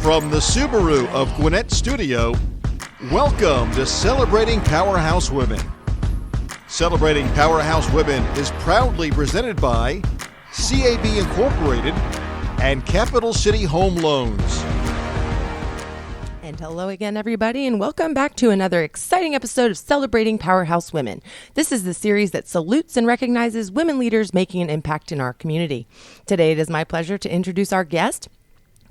From the Subaru of Gwinnett Studio, welcome to Celebrating Powerhouse Women. Celebrating Powerhouse Women is proudly presented by CAB Incorporated and Capital City Home Loans. And hello again, everybody, and welcome back to another exciting episode of Celebrating Powerhouse Women. This is the series that salutes and recognizes women leaders making an impact in our community. Today, it is my pleasure to introduce our guest,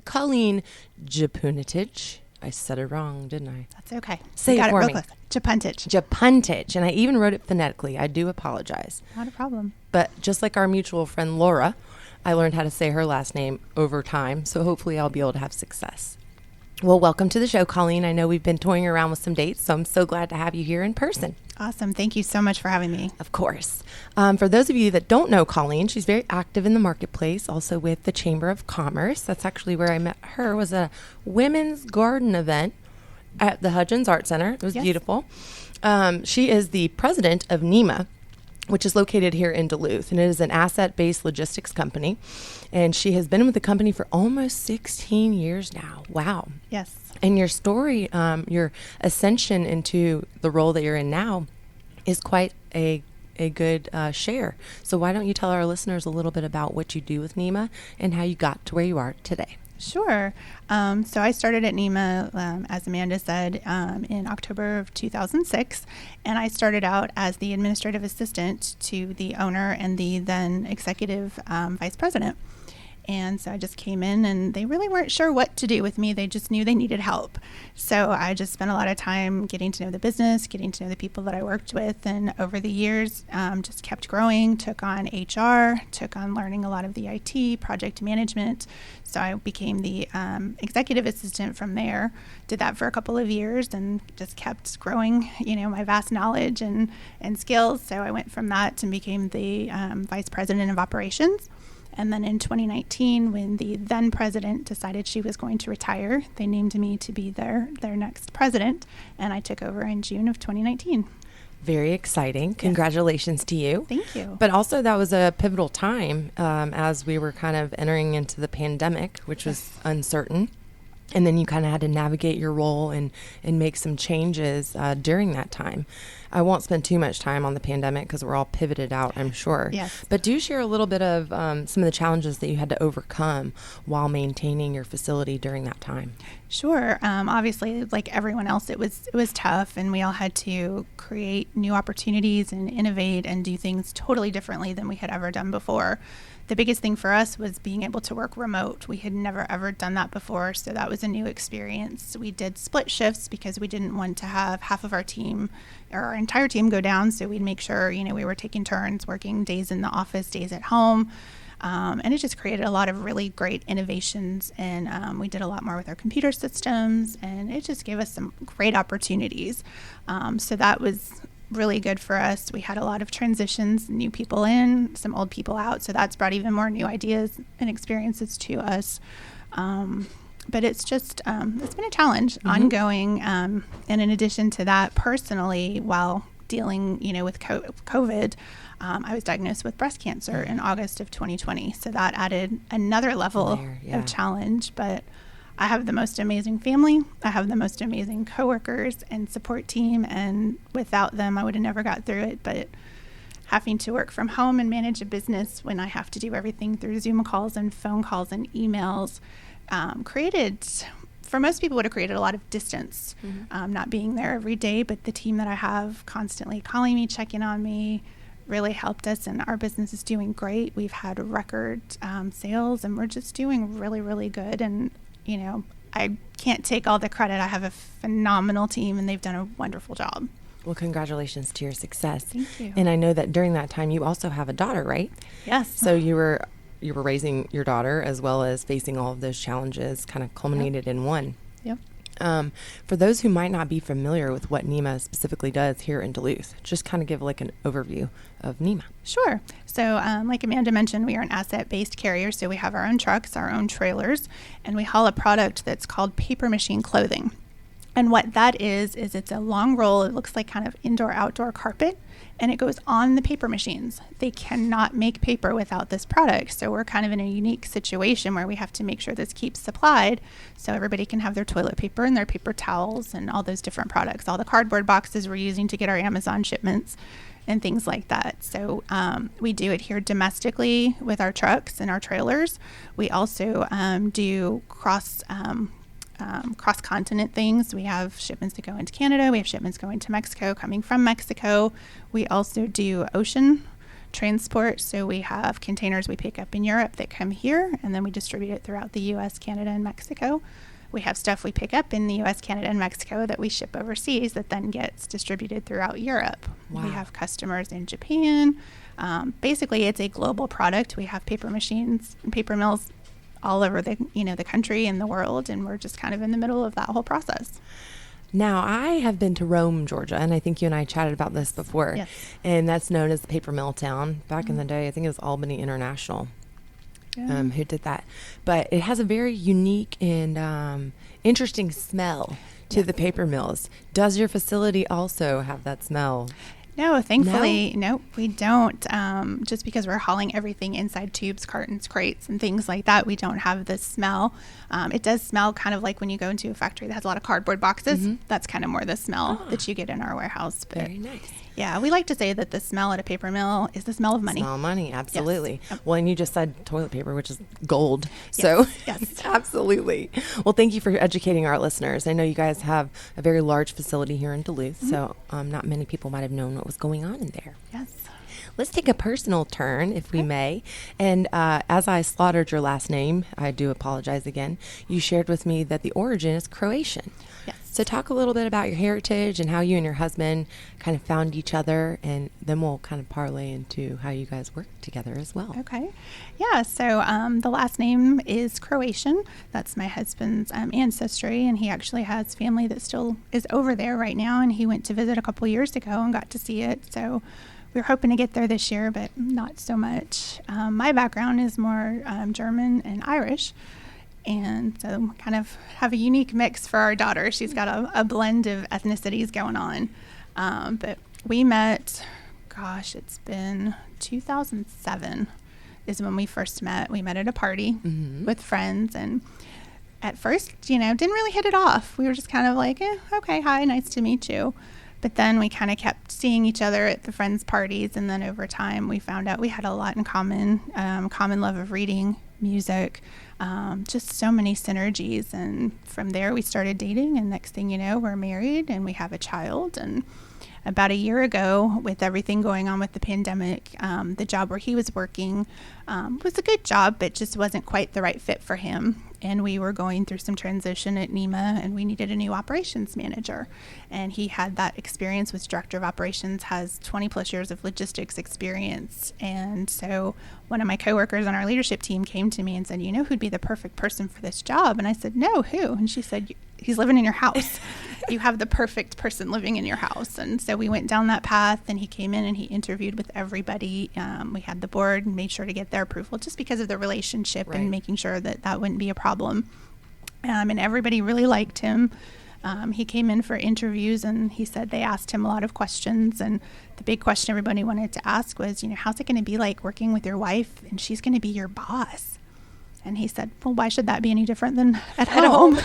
Colleen Japuntich. I said it wrong, didn't I? That's okay. Say it for me. Japuntich. Japuntich, and I even wrote it phonetically. I do apologize. Not a problem. But just like our mutual friend Laura, I learned how to say her last name over time, so hopefully I'll be able to have success. Well, welcome to the show, Colleen. I know we've been toying around with some dates, so I'm so glad to have you here in person. Awesome. Thank you so much for having me. Of course. For those of you that don't know Colleen, she's very active in the marketplace, also with the Chamber of Commerce. That's actually where I met her, was a women's garden event at the Hudgens Art Center. It was beautiful. She is the president of NEMA, which is located here in Duluth, and it is an asset-based logistics company. And she has been with the company for almost 16 years now. Wow. Yes. And your story, your ascension into the role that you're in now is quite a good share. So why don't you tell our listeners a little bit about what you do with NEMA and how you got to where you are today? Sure. So I started at NEMA, as Amanda said, in October of 2006, and I started out as the administrative assistant to the owner and the then executive vice president. And so I just came in, and they really weren't sure what to do with me. They just knew they needed help. So I just spent a lot of time getting to know the business, getting to know the people that I worked with. And over the years, just kept growing, took on HR, took on learning a lot of the IT, project management. So I became the executive assistant from there, did that for a couple of years, and just kept growing, my vast knowledge and skills. So I went from that and became the vice president of operations. And then in 2019, when the then president decided she was going to retire, they named me to be their next president, and I took over in June of 2019. Very exciting. Congratulations to you. Thank you. But also that was a pivotal time as we were kind of entering into the pandemic, which was uncertain. And then you kind of had to navigate your role and make some changes during that time. I won't spend too much time on the pandemic because we're all pivoted out, I'm sure. Yes. But do share a little bit of some of the challenges that you had to overcome while maintaining your facility during that time. Sure. Obviously, like everyone else, it was tough, and we all had to create new opportunities and innovate and do things totally differently than we had ever done before. The biggest thing for us was being able to work remote. We had never ever done that before, so that was a new experience. We did split shifts because we didn't want to have half of our team or our entire team go down, so we'd make sure, we were taking turns working days in the office, days at home. And it just created a lot of really great innovations, and we did a lot more with our computer systems, and it just gave us some great opportunities. So that was really good for us. We had a lot of transitions, new people in, some old people out, so that's brought even more new ideas and experiences to us. But it's just, it's been a challenge, ongoing. And in addition to that, personally, while dealing, with COVID, I was diagnosed with breast cancer in August of 2020. So that added another level of challenge. But I have the most amazing family. I have the most amazing coworkers and support team. And without them, I would have never got through it. But having to work from home and manage a business when I have to do everything through Zoom calls and phone calls and emails created, for most people, would have created a lot of distance, not being there every day. But the team that I have constantly calling me, checking on me, really helped us, and our business is doing great. We've had record sales, and we're just doing really, really good. And, I can't take all the credit. I have a phenomenal team, and they've done a wonderful job. Well, congratulations to your success. Thank you. And I know that during that time, you also have a daughter, right? Yes. So you were raising your daughter as well as facing all of those challenges, kind of culminated in one. Yep. For those who might not be familiar with what NEMA specifically does here in Duluth, just kind of give like an overview of NEMA. Sure. So like Amanda mentioned, we are an asset-based carrier, so we have our own trucks, our own trailers, and we haul a product that's called paper machine clothing. And what that is it's a long roll. It looks like kind of indoor-outdoor carpet, and it goes on the paper machines. They cannot make paper without this product. So we're kind of in a unique situation where we have to make sure this keeps supplied so everybody can have their toilet paper and their paper towels and all those different products, all the cardboard boxes we're using to get our Amazon shipments and things like that. So we do it here domestically with our trucks and our trailers. We also do cross-continent things. We have shipments that go into Canada. We have shipments going to Mexico, coming from Mexico. We also do ocean transport. So we have containers we pick up in Europe that come here, and then we distribute it throughout the U.S., Canada, and Mexico. We have stuff we pick up in the U.S., Canada, and Mexico that we ship overseas that then gets distributed throughout Europe. Wow. We have customers in Japan. Basically, it's a global product. We have paper machines and paper mills all over the country and the world, and we're just kind of in the middle of that whole process. Now, I have been to Rome, Georgia, and I think you and I chatted about this before. Yes. And that's known as the paper mill town. Back in the day, I think it was Albany International who did that. But it has a very unique and interesting smell to the paper mills. Does your facility also have that smell? No, thankfully, no, we don't. Just because we're hauling everything inside tubes, cartons, crates, and things like that, we don't have the smell. It does smell kind of like when you go into a factory that has a lot of cardboard boxes. Mm-hmm. That's kind of more the smell that you get in our warehouse. But very nice. Yeah, we like to say that the smell at a paper mill is the smell of money. Smell of money, absolutely. Yes. Well, and you just said toilet paper, which is gold. So, yes. Absolutely. Well, thank you for educating our listeners. I know you guys have a very large facility here in Duluth, so not many people might have known what was going on in there. Yes. Let's take a personal turn, if we may. And as I slaughtered your last name, I do apologize again, you shared with me that the origin is Croatian. Yes. So talk a little bit about your heritage and how you and your husband kind of found each other, and then we'll kind of parlay into how you guys work together as well. Okay. Yeah, so the last name is Croatian. That's my husband's ancestry, and he actually has family that still is over there right now, and he went to visit a couple years ago and got to see it. So we were hoping to get there this year, but not so much. My background is more German and Irish. And so kind of have a unique mix for our daughter. She's got a blend of ethnicities going on. But we met, it's been 2007 is when we first met. We met at a party with friends. And at first, didn't really hit it off. We were just kind of like, okay, hi, nice to meet you. But then we kind of kept seeing each other at the friends' parties. And then over time, we found out we had a lot in common, common love of reading, music, just so many synergies. And from there we started dating, and next thing you know, we're married and we have a child. And about a year ago, with everything going on with the pandemic, the job where he was working was a good job, but just wasn't quite the right fit for him. And we were going through some transition at NEMA, and we needed a new operations manager. And he had that experience with director of operations, has 20 plus years of logistics experience. And so one of my coworkers on our leadership team came to me and said, who'd be the perfect person for this job? And I said, no, who? And she said, he's living in your house. You have the perfect person living in your house. And so we went down that path, and he came in and he interviewed with everybody. We had the board and made sure to get their approval just because of the relationship and making sure that wouldn't be a problem. And everybody really liked him. He came in for interviews, and he said they asked him a lot of questions. And the big question everybody wanted to ask was, how's it going to be like working with your wife and she's going to be your boss? And he said, well, why should that be any different than at home?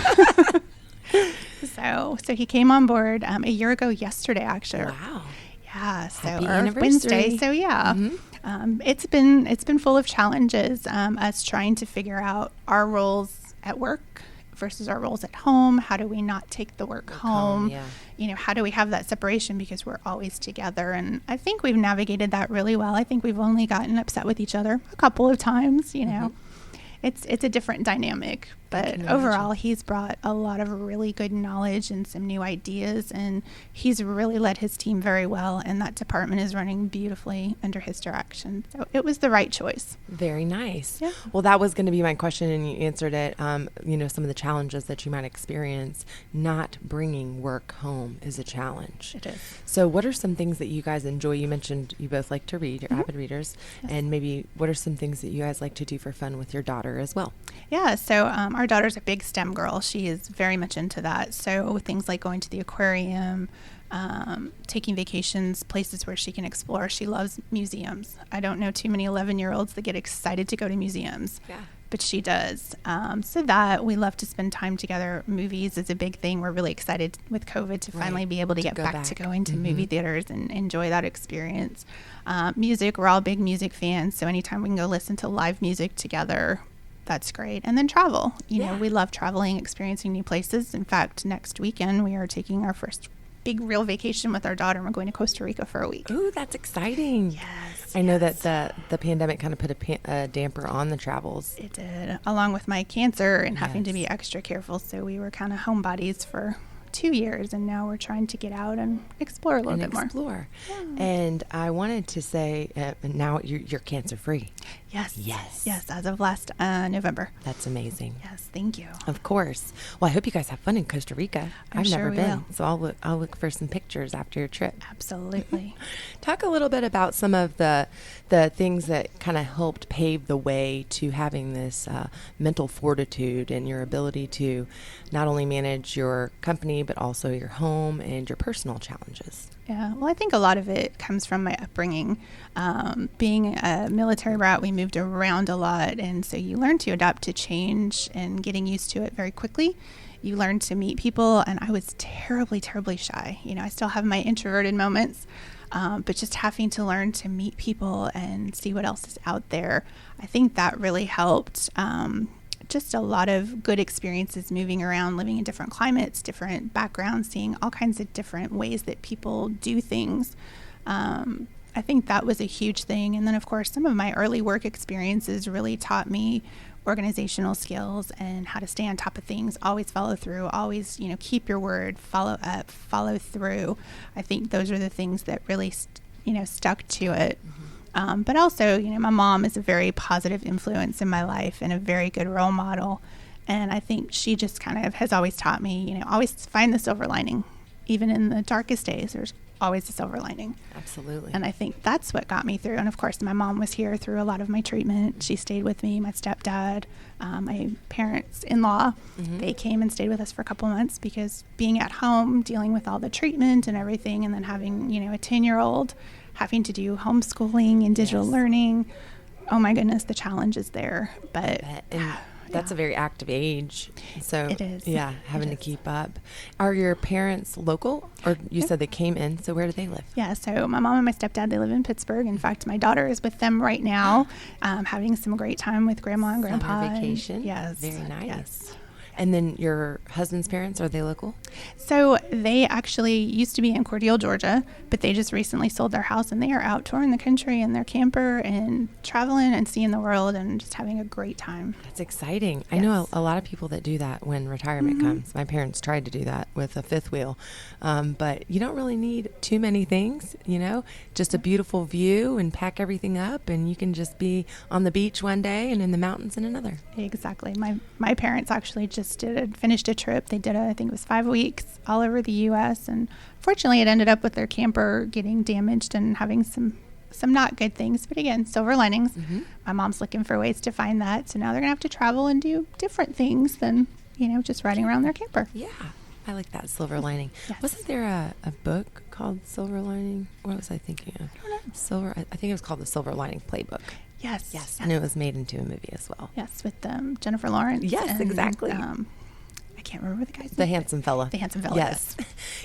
So he came on board a year ago yesterday, actually. Wow. Yeah. So Happy or anniversary. Wednesday. So yeah. Mm-hmm. It's been full of challenges. Us trying to figure out our roles at work versus our roles at home. How do we not take the work home? Yeah. How do we have that separation, because we're always together? And I think we've navigated that really well. I think we've only gotten upset with each other a couple of times. It's a different dynamic, but overall he's brought a lot of really good knowledge and some new ideas, and he's really led his team very well, and that department is running beautifully under his direction. So it was the right choice. Very nice. Yeah. Well, that was going to be my question, and you answered it. Some of the challenges that you might experience, not bringing work home is a challenge. It is. So what are some things that you guys enjoy? You mentioned you both like to read, you're avid readers, and maybe what are some things that you guys like to do for fun with your daughter daughter as well. Yeah, so our daughter's a big STEM girl. She is very much into that. So things like going to the aquarium, taking vacations, places where she can explore. She loves museums. I don't know too many 11-year-olds that get excited to go to museums. Yeah. But she does. So that we love to spend time together. Movies is a big thing. We're really excited with COVID to finally be able to get back to going to movie theaters and enjoy that experience. Music, we're all big music fans. So anytime we can go listen to live music together, that's great. And then travel. You know, we love traveling, experiencing new places. In fact, next weekend we are taking our first big real vacation with our daughter, and we're going to Costa Rica for a week. Ooh, that's exciting. Yes. I know that the pandemic kind of put a damper on the travels. It did, along with my cancer and having to be extra careful. So we were kind of homebodies for 2 years, and now we're trying to get out and explore a little bit more. Yeah. And I wanted to say, now you're cancer free. Yes. As of last November. That's amazing. Yes, thank you. Of course. Well, I hope you guys have fun in Costa Rica. I've never been, so I'll look for some pictures after your trip. Absolutely. Talk a little bit about some of the things that kind of helped pave the way to having this mental fortitude and your ability to not only manage your company but also your home and your personal challenges. Yeah, well, I think a lot of it comes from my upbringing. Being a military brat, we moved around a lot, and so you learn to adapt to change and getting used to it very quickly. You learn to meet people, and I was terribly, terribly shy. You know, I still have my introverted moments, but just having to learn to meet people and see what else is out there, I think that really helped. Just a lot of good experiences moving around, living in different climates, different backgrounds, seeing all kinds of different ways that people do things. I think that was a huge thing. And then, of course, some of my early work experiences really taught me organizational skills and how to stay on top of things, always follow through, always, keep your word, follow up, follow through. I think those are the things that really, stuck to it. But also, my mom is a very positive influence in my life and a very good role model. And I think she just kind of has always taught me, always find the silver lining. Even in the darkest days, there's always a silver lining. Absolutely. And I think that's what got me through. And of course, my mom was here through a lot of my treatment. She stayed with me, my stepdad, my parents-in-law. They came and stayed with us for a couple months because being at home, dealing with all the treatment and everything, and then having, a 10-year-old, having to do homeschooling and digital learning. Oh my goodness, the challenge is there. But that's a very active age. So it is. Yeah, having to keep up. Are your parents local? Or you said they came in, so where do they live? Yeah, so my mom and my stepdad, they live in Pittsburgh. In fact, my daughter is with them right now, having some great time with grandma and grandpa. Summer vacation? Yes. Very nice. Yes. And then your husband's parents, are they local? So they actually used to be in Cordele, Georgia, but they just recently sold their house, and they are out touring the country in their camper and traveling and seeing the world and just having a great time. That's exciting. Yes. I know a lot of people that do that when retirement comes. My parents tried to do that with a fifth wheel. But you don't really need too many things, just a beautiful view and pack everything up, and you can just be on the beach one day and in the mountains in another. Exactly. My parents actually just finished a trip. They did I think it was 5 weeks all over the U.S. and fortunately it ended up with their camper getting damaged and having some not good things, but again, silver linings. My mom's looking for ways to find that, so now they're gonna have to travel and do different things than just riding around their camper. Yeah, I like that, silver lining. Yes. Wasn't there a book called Silver Lining? What was I thinking of? I don't know. I think it was called the Silver Lining Playbook. Yes. And it was made into a movie as well. Yes, with Jennifer Lawrence. Yes, and, exactly. I can't remember the guy's name. The handsome fella. The handsome fella. Yes.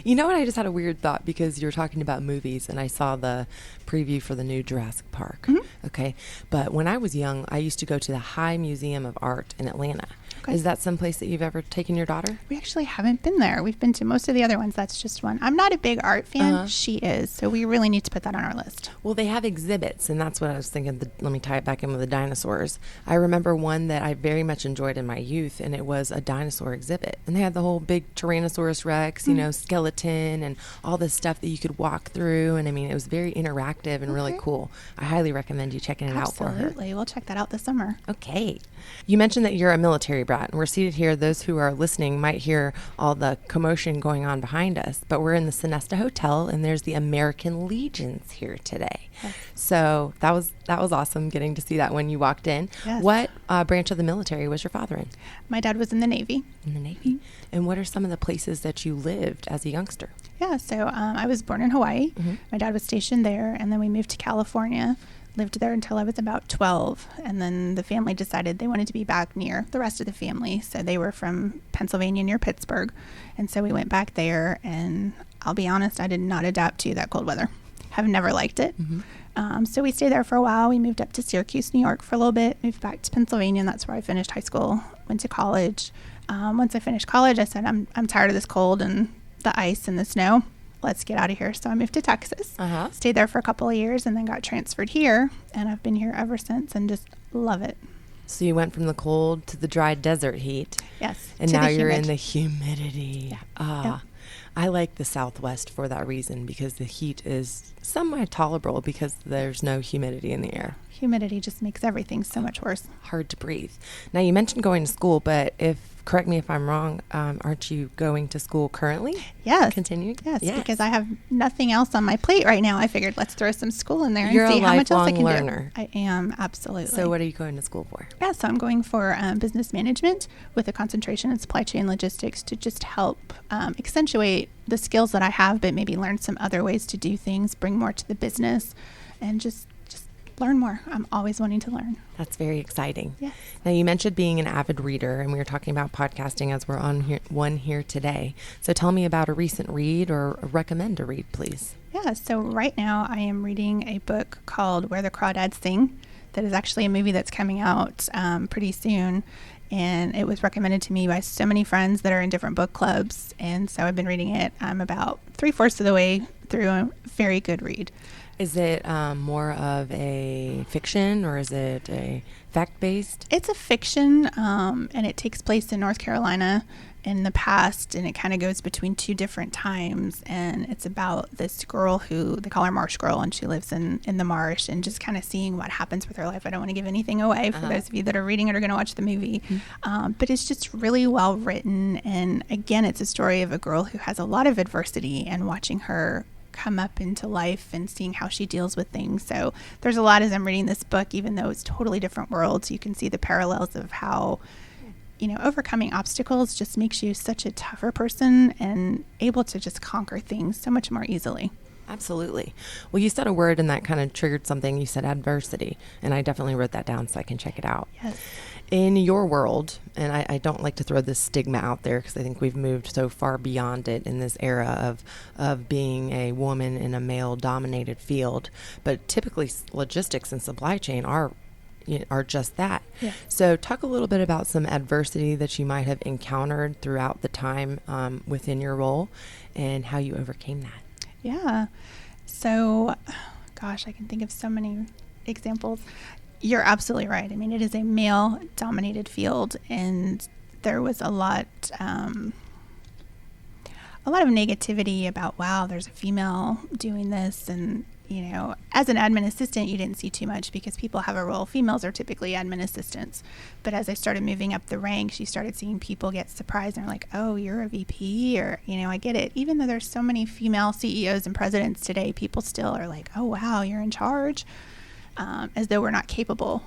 You know what? I just had a weird thought because you were talking about movies, and I saw the preview for the new Jurassic Park. Okay. But when I was young, I used to go to the High Museum of Art in Atlanta. Okay. Is that some place that you've ever taken your daughter? We actually haven't been there. We've been to most of the other ones. That's just one. I'm not a big art fan. She is. So we really need to put that on our list. Well, they have exhibits, and that's what I was thinking. Let me tie it back in with the dinosaurs. I remember one that I very much enjoyed in my youth, and it was a dinosaur exhibit. And they had the whole big Tyrannosaurus Rex, skeleton, and all this stuff that you could walk through. And I mean, it was very interactive and really cool. I highly recommend you checking it out for her. Absolutely. We'll check that out this summer. Okay. You mentioned that you're a military brat. restaurant. And we're seated here. Those who are listening might hear all the commotion going on behind us, but we're in the Sonesta Hotel, and there's the American Legions here today. Yes. So that was awesome getting to see that when you walked in. Yes. What branch of the military was your father in? My dad was in the Navy. In the Navy. Mm-hmm. And what are some of the places that you lived as a youngster? Yeah, so I was born in Hawaii. Mm-hmm. My dad was stationed there, and then we moved to California. Lived there until I was about 12, and then the family decided they wanted to be back near the rest of the family. So they were from Pennsylvania near Pittsburgh, and so we went back there, and I'll be honest, I did not adapt to that cold weather. Have never liked it. Mm-hmm. So we stayed there for a while. We moved up to Syracuse, New York for a little bit, moved back to Pennsylvania, and that's where I finished high school, went to college. Once I finished college, I said, I'm tired of this cold and the ice and the snow. Let's get out of here. So I moved to Texas, stayed there for a couple of years, and then got transferred here. And I've been here ever since and just love it. So you went from the cold to the dry desert heat. Yes. And now you're in the humidity. Yeah. Yeah. I like the Southwest for that reason, because the heat is somewhat tolerable because there's no humidity in the air. Humidity just makes everything so much worse. Hard to breathe. Now, you mentioned going to school, but correct me if I'm wrong, aren't you going to school currently? Yes. Continuing? Yes, because I have nothing else on my plate right now. I figured let's throw some school in there You're and see how much else I can learner. do. I am, absolutely. So what are you going to school for? Yeah, so I'm going for business management with a concentration in supply chain logistics to just help accentuate the skills that I have, but maybe learn some other ways to do things, bring more to the business, and just learn more. I'm always wanting to learn. That's very exciting. Yes. Now, you mentioned being an avid reader, and we were talking about podcasting as we're on one here today. So tell me about a recent read or recommend a read, please. Yeah, so right now I am reading a book called Where the Crawdads Sing. That is actually a movie that's coming out pretty soon. And it was recommended to me by so many friends that are in different book clubs. And so I've been reading it. I'm about 3/4 of the way through. A very good read. Is it more of a fiction, or is it a fact-based? It's a fiction, and it takes place in North Carolina in the past, and it kind of goes between two different times. And it's about this girl who they call her Marsh Girl, and she lives in the marsh, and just kind of seeing what happens with her life. I don't want to give anything away for those of you that are reading it or going to watch the movie. But it's just really well written. And again, it's a story of a girl who has a lot of adversity, and watching her come up into life and seeing how she deals with things. So there's a lot as I'm reading this book, even though it's totally different worlds, you can see the parallels of how, overcoming obstacles just makes you such a tougher person and able to just conquer things so much more easily. Absolutely. Well, you said a word and that kind of triggered something. You said adversity, and I definitely wrote that down so I can check it out. Yes. In your world, and I don't like to throw this stigma out there because I think we've moved so far beyond it in this era of being a woman in a male-dominated field, but typically logistics and supply chain are just that. Yeah. So talk a little bit about some adversity that you might have encountered throughout the time within your role and how you overcame that. Yeah. So, gosh, I can think of so many examples. You're absolutely right. I mean, it is a male-dominated field, and there was a lot of negativity about, wow, there's a female doing this. And, as an admin assistant, you didn't see too much because people have a role. Females are typically admin assistants. But as I started moving up the ranks, you started seeing people get surprised and are like, oh, you're a VP, or, I get it. Even though there's so many female CEOs and presidents today, people still are like, oh, wow, you're in charge. As though we're not capable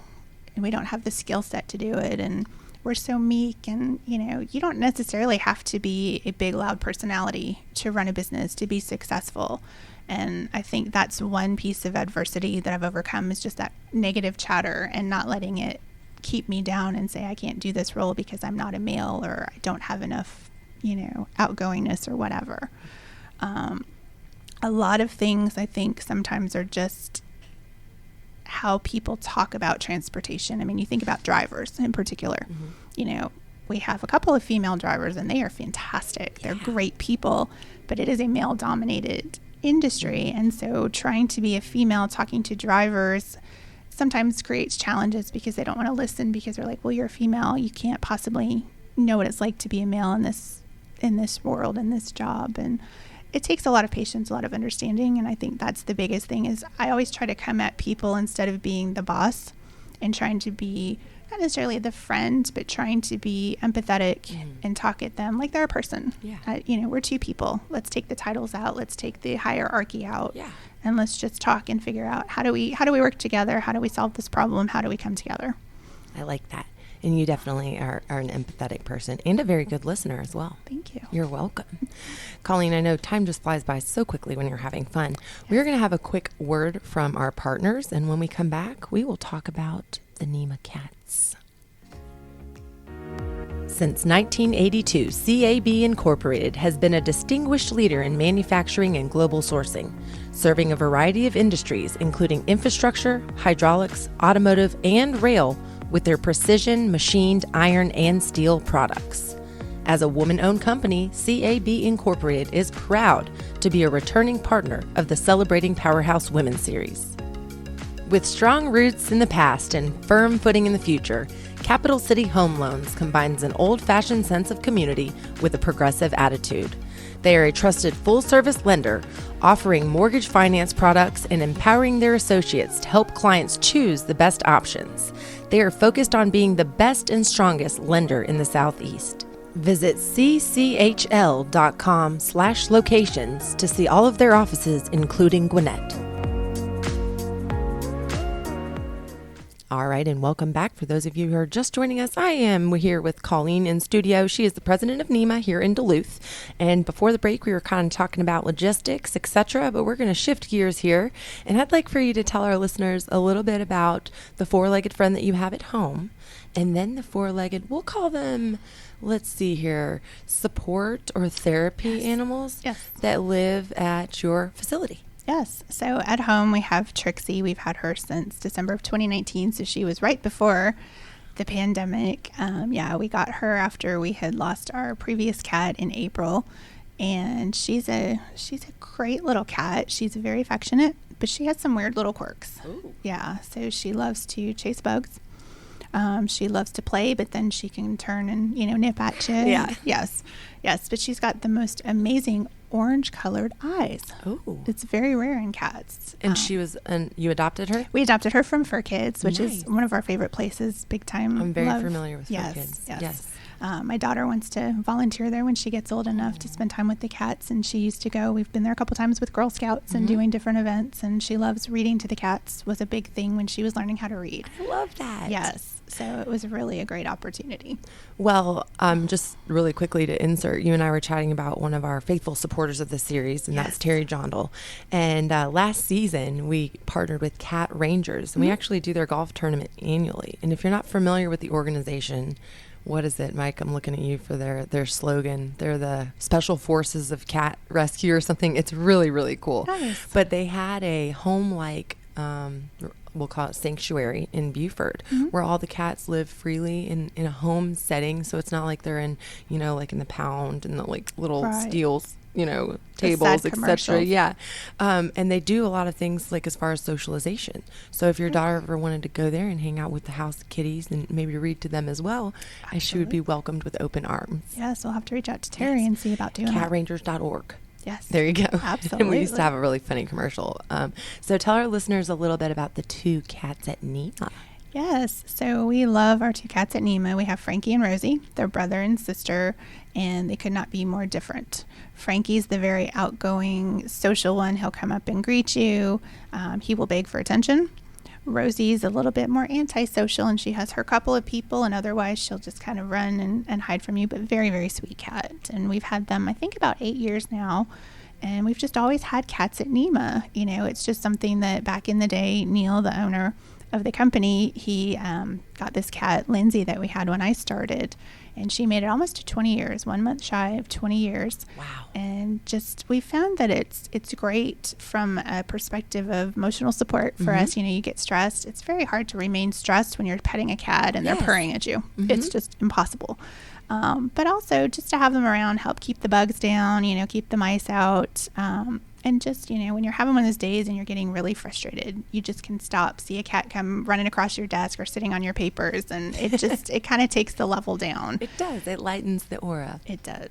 and we don't have the skill set to do it. And we're so meek, and, you don't necessarily have to be a big, loud personality to run a business, to be successful. And I think that's one piece of adversity that I've overcome, is just that negative chatter and not letting it keep me down and say, I can't do this role because I'm not a male, or I don't have enough, outgoingness or whatever. A lot of things I think sometimes are just how people talk about transportation. I mean, you think about drivers in particular. We have a couple of female drivers, and they are fantastic. They're great people, but it is a male-dominated industry. And so trying to be a female talking to drivers sometimes creates challenges because they don't want to listen, because they're like, well, you're a female. You can't possibly know what it's like to be a male in this world, in this job. And it takes a lot of patience, a lot of understanding. And I think that's the biggest thing, is I always try to come at people instead of being the boss and trying to be not necessarily the friend, but trying to be empathetic and talk at them like they're a person. Yeah. We're two people. Let's take the titles out. Let's take the hierarchy out. Yeah. And let's just talk and figure out how do we work together? How do we solve this problem? How do we come together? I like that. And you definitely are an empathetic person and a very good listener as well. Thank you. You're welcome. Colleen, I know time just flies by so quickly when you're having fun. We're going to have a quick word from our partners, and when we come back, we will talk about the NEMA cats. Since 1982, CAB Incorporated has been a distinguished leader in manufacturing and global sourcing, serving a variety of industries, including infrastructure, hydraulics, automotive, and rail, with their precision machined iron and steel products. As a woman-owned company, CAB Incorporated is proud to be a returning partner of the Celebrating Powerhouse Women series. With strong roots in the past and firm footing in the future, Capital City Home Loans combines an old-fashioned sense of community with a progressive attitude. They are a trusted full-service lender, offering mortgage finance products and empowering their associates to help clients choose the best options. They are focused on being the best and strongest lender in the Southeast. Visit cchl.com/locations to see all of their offices, including Gwinnett. All right, and welcome back. For those of you who are just joining us, I am here with Colleen in studio. She is the president of NEMA here in Duluth. And before the break, we were kind of talking about logistics, etc., but we're going to shift gears here. And I'd like for you to tell our listeners a little bit about the four-legged friend that you have at home, and then the four-legged, we'll call them, let's see here, support or therapy animals that live at your facility. Yes. So at home, we have Trixie. We've had her since December of 2019. So she was right before the pandemic. We got her after we had lost our previous cat in April. And she's a great little cat. She's very affectionate, but she has some weird little quirks. Ooh. Yeah. So she loves to chase bugs. She loves to play, but then she can turn and, nip at you. Yeah. Yes. But she's got the most amazing orange-colored eyes. Oh. It's very rare in cats. And you adopted her? We adopted her from Fur Kids, which Nice. is one of our favorite places, big time. I'm very love. familiar with Yes, Fur Kids. Yes. My daughter wants to volunteer there when she gets old enough to spend time with the cats, and she used to go. We've been there a couple times with Girl Scouts and doing different events, and she loves reading to the cats. Was a big thing when she was learning how to read. I love that. Yes. So it was really a great opportunity. Well, just really quickly to insert, you and I were chatting about one of our faithful supporters of the series, and that's Terry Jondal. And last season, we partnered with Cat Rangers, and we actually do their golf tournament annually. And if you're not familiar with the organization, what is it, Mike? I'm looking at you for their slogan. They're the Special Forces of Cat Rescue or something. It's really, really cool. Nice. But they had a home-like we'll call it sanctuary in Beaufort, where all the cats live freely in a home setting. So it's not like they're in, like in the pound and the little steel, tables, etc. Yeah. And they do a lot of things as far as socialization. So if your daughter ever wanted to go there and hang out with the house kitties and maybe read to them as well, she would be welcomed with open arms. Yes, we'll have to reach out to Terry and see about doing that. Catrangers.org. Yes. There you go. Absolutely. And we used to have a really funny commercial. So tell our listeners a little bit about the two cats at NEMA. Yes. So we love our two cats at NEMA. We have Frankie and Rosie. They're brother and sister, and they could not be more different. Frankie's the very outgoing, social one. He'll come up and greet you. He will beg for attention. Rosie's a little bit more antisocial, and she has her couple of people, and otherwise she'll just kind of run and hide from you, but very, very sweet cat. And we've had them, I think, about 8 years now, and we've just always had cats at NEMA. It's just something that back in the day, Neil, the owner of the company, he got this cat, Lindsay, that we had when I started, and she made it almost to 20 years, 1 month shy of 20 years. Wow. And just, we found that it's great from a perspective of emotional support for us. You get stressed. It's very hard to remain stressed when you're petting a cat and they're purring at you. It's just impossible. But also just to have them around, help keep the bugs down, keep the mice out. And just, when you're having one of those days and you're getting really frustrated, you just can stop, see a cat come running across your desk or sitting on your papers, and it just, it kind of takes the level down. It does. It lightens the aura. It does.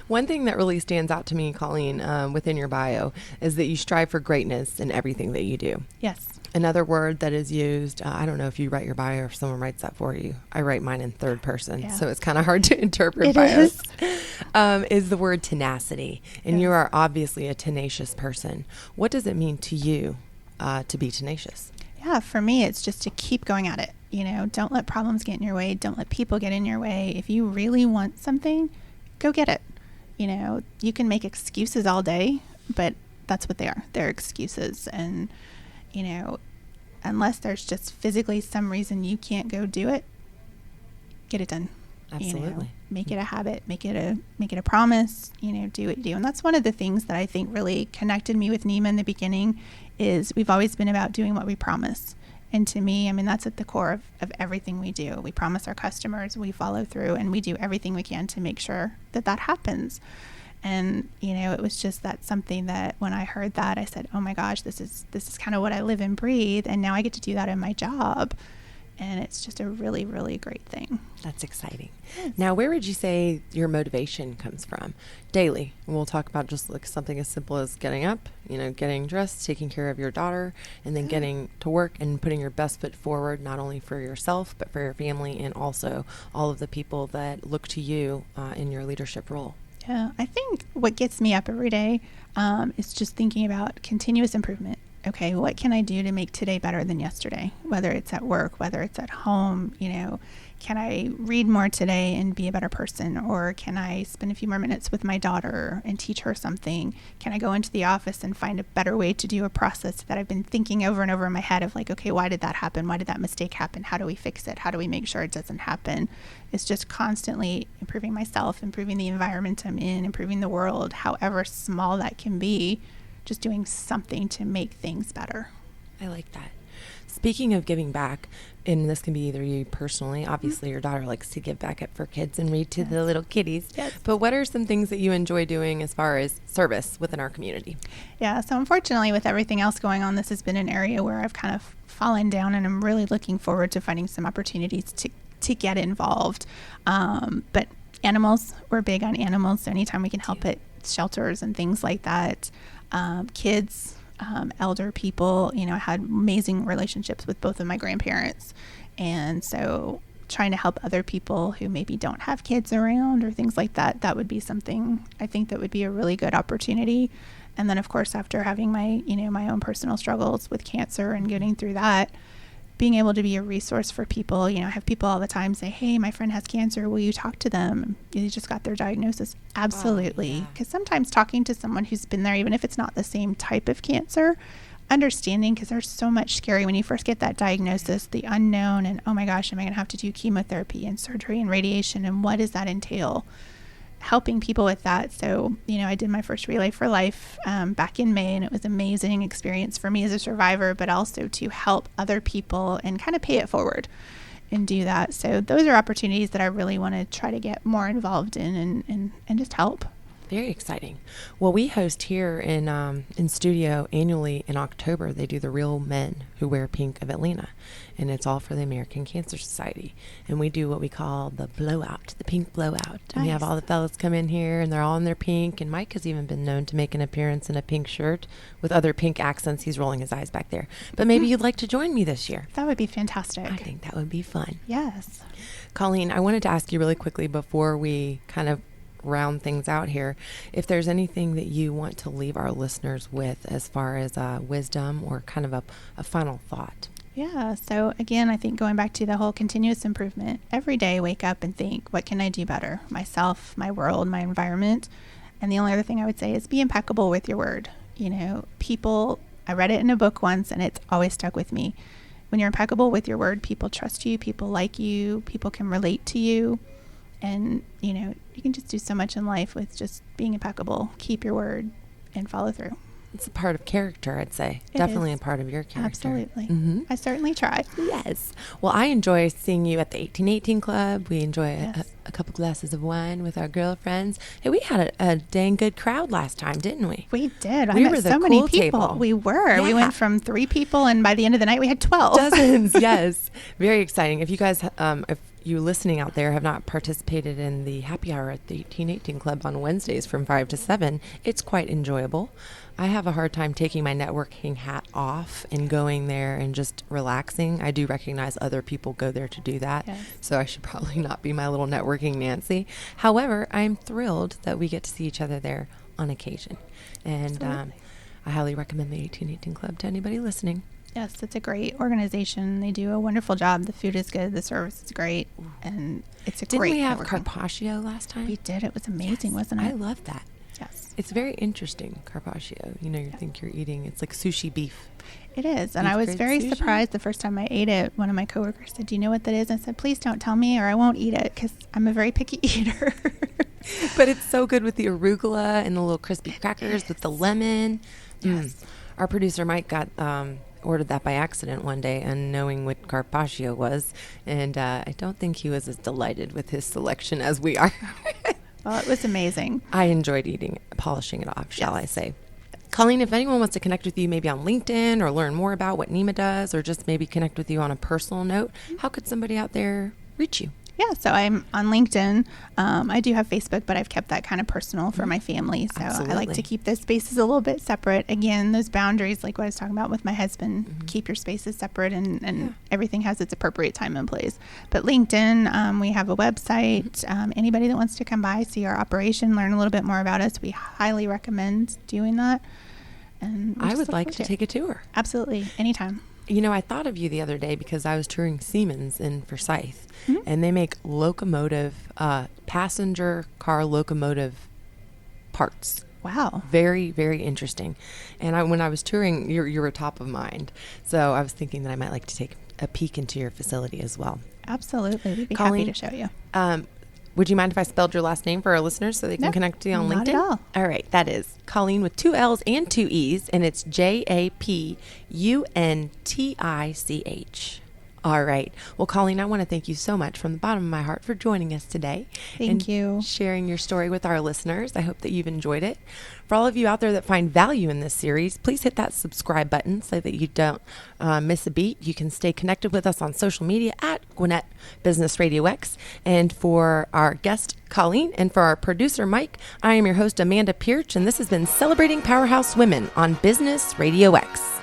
One thing that really stands out to me, Colleen, within your bio is that you strive for greatness in everything that you do. Yes. Another word that is used, I don't know if you write your bio or if someone writes that for you. I write mine in third person, so it's kind of hard to interpret bios. Is the word tenacity. And you are obviously a tenacious person. What does it mean to you to be tenacious? Yeah, for me, it's just to keep going at it. Don't let problems get in your way. Don't let people get in your way. If you really want something, go get it. You can make excuses all day, but that's what they are. They're excuses. And, unless there's just physically some reason you can't go do it, get it done. Absolutely. Make it a habit, make it a promise, do what you do. And that's one of the things that I think really connected me with NEMA in the beginning is we've always been about doing what we promise. And to me, that's at the core of everything we do. We promise our customers, we follow through, and we do everything we can to make sure that happens. And, it was just that something that when I heard that, I said, oh my gosh, this is kind of what I live and breathe. And now I get to do that in my job. And it's just a really, really great thing. That's exciting. Yes. Now, where would you say your motivation comes from? Daily. We'll talk about just like something as simple as getting up, getting dressed, taking care of your daughter, and then getting to work and putting your best foot forward, not only for yourself, but for your family and also all of the people that look to you in your leadership role. Yeah, I think what gets me up every day is just thinking about continuous improvement. Okay, what can I do to make today better than yesterday? Whether it's at work, whether it's at home, can I read more today and be a better person? Or can I spend a few more minutes with my daughter and teach her something? Can I go into the office and find a better way to do a process that I've been thinking over and over in my head of like, okay, why did that happen? Why did that mistake happen? How do we fix it? How do we make sure it doesn't happen? It's just constantly improving myself, improving the environment I'm in, improving the world, however small that can be. Just doing something to make things better. I like that. Speaking of giving back, and this can be either you personally, obviously your daughter likes to give back for kids and read to the little kiddies. Yes. But what are some things that you enjoy doing as far as service within our community? Yeah, so unfortunately with everything else going on, this has been an area where I've kind of fallen down, and I'm really looking forward to finding some opportunities to get involved. But animals, we're big on animals, so anytime we can help at shelters and things like that. Kids, elder people, I had amazing relationships with both of my grandparents. And so trying to help other people who maybe don't have kids around or things like that, that would be something I think that would be a really good opportunity. And then of course, after having my own personal struggles with cancer and getting through that, being able to be a resource for people. I have people all the time say, hey, my friend has cancer. Will you talk to them? You just got their diagnosis. Absolutely. Because sometimes talking to someone who's been there, even if it's not the same type of cancer, understanding, because there's so much scary when you first get that diagnosis, the unknown, and oh my gosh, am I going to have to do chemotherapy and surgery and radiation? And what does that entail? Helping people with that. So, I did my first Relay for Life back in May, and it was an amazing experience for me as a survivor, but also to help other people and kind of pay it forward and do that. So those are opportunities that I really want to try to get more involved in and just help. Very exciting. Well, we host here in studio annually in October. They do the Real Men Who Wear Pink of Atlanta, and it's all for the American Cancer Society. And we do what we call the blowout, the pink blowout. Nice. And we have all the fellas come in here, and they're all in their pink. And Mike has even been known to make an appearance in a pink shirt with other pink accents. He's rolling his eyes back there. But maybe you'd like to join me this year. That would be fantastic. I think that would be fun. Yes. Colleen, I wanted to ask you really quickly before we kind of round things out here, if there's anything that you want to leave our listeners with as far as wisdom or kind of a final thought. Yeah. So again, I think going back to the whole continuous improvement, every day wake up and think, what can I do better? Myself, my world, my environment. And the only other thing I would say is be impeccable with your word. People, I read it in a book once and it's always stuck with me. When you're impeccable with your word, people trust you, people like you, people can relate to you. And, you can just do so much in life with just being impeccable. Keep your word and follow through. It's a part of character, I'd say. It Definitely is. a part of your character. Absolutely. Mm-hmm. I certainly try. Yes. Well, I enjoy seeing you at the 1818 Club. We enjoy Yes. a couple glasses of wine with our girlfriends. Hey, we had a dang good crowd last time, didn't we? We did. We I were met the so many cool people. table. We were. We Yeah. went from 3 people, and by the end of the night, we had 12. Dozens, yes. Very exciting. If you guys, if you listening out there have not participated in the happy hour at the 1818 Club on Wednesdays from 5 to 7, it's quite enjoyable. I have a hard time taking my networking hat off and going there and just relaxing. I do recognize other people go there to do that, Yes. so I should probably not be my little networking Nancy. However, I'm thrilled that we get to see each other there on occasion. And I highly recommend the 1818 Club to anybody listening. Yes, it's a great organization. They do a wonderful job. The food is good. The service is great. And it's a Didn't great we have networking. carpaccio last time? We did. It was amazing, wasn't it? I love that. Yes. It's very interesting, carpaccio. You know, you think you're eating, it's like sushi beef. It is. And Beef I was grade very sushi? surprised the first time I ate it. One of my coworkers said, "Do you know what that is?" I said, "Please don't tell me or I won't eat it because I'm a very picky eater." But it's so good with the arugula and the little crispy crackers with the lemon. Yes. Our producer Mike got ordered that by accident one day, unknowing what carpaccio was, and I don't think he was as delighted with his selection as we are. Well, it was amazing. I enjoyed polishing it off, shall Yes. I say. Colleen, if anyone wants to connect with you maybe on LinkedIn or learn more about what NEMA does or just maybe connect with you on a personal note, how could somebody out there reach you? Yeah, so I'm on LinkedIn. I do have Facebook, but I've kept that kind of personal for my family. So I like Absolutely. to keep those spaces a little bit separate. Again, those boundaries, like what I was talking about with my husband, keep your spaces separate and everything has its appropriate time and place. But LinkedIn, we have a website. Anybody that wants to come by, see our operation, learn a little bit more about us, we highly recommend doing that. And we I just would look like forward to take a tour. Absolutely, anytime. You know, I thought of you the other day because I was touring Siemens in Forsyth, Mhm. and they make passenger car locomotive parts. Wow. Very, very interesting. And when I was touring, you were top of mind. So I was thinking that I might like to take a peek into your facility as well. Absolutely, we'd be Colleen, happy to show you. Would you mind if I spelled your last name for our listeners so they can No, connect to you on not LinkedIn? at all. All right, that is Colleen with 2 L's and 2 E's, and it's Japuntich. All right. Well, Colleen, I want to thank you so much from the bottom of my heart for joining us today. Thank and you. sharing your story with our listeners. I hope that you've enjoyed it. For all of you out there that find value in this series, please hit that subscribe button so that you don't miss a beat. You can stay connected with us on social media at Gwinnett Business RadioX. And for our guest, Colleen, and for our producer, Mike, I am your host, Amanda Pierce, and this has been Celebrating Powerhouse Women on Business RadioX.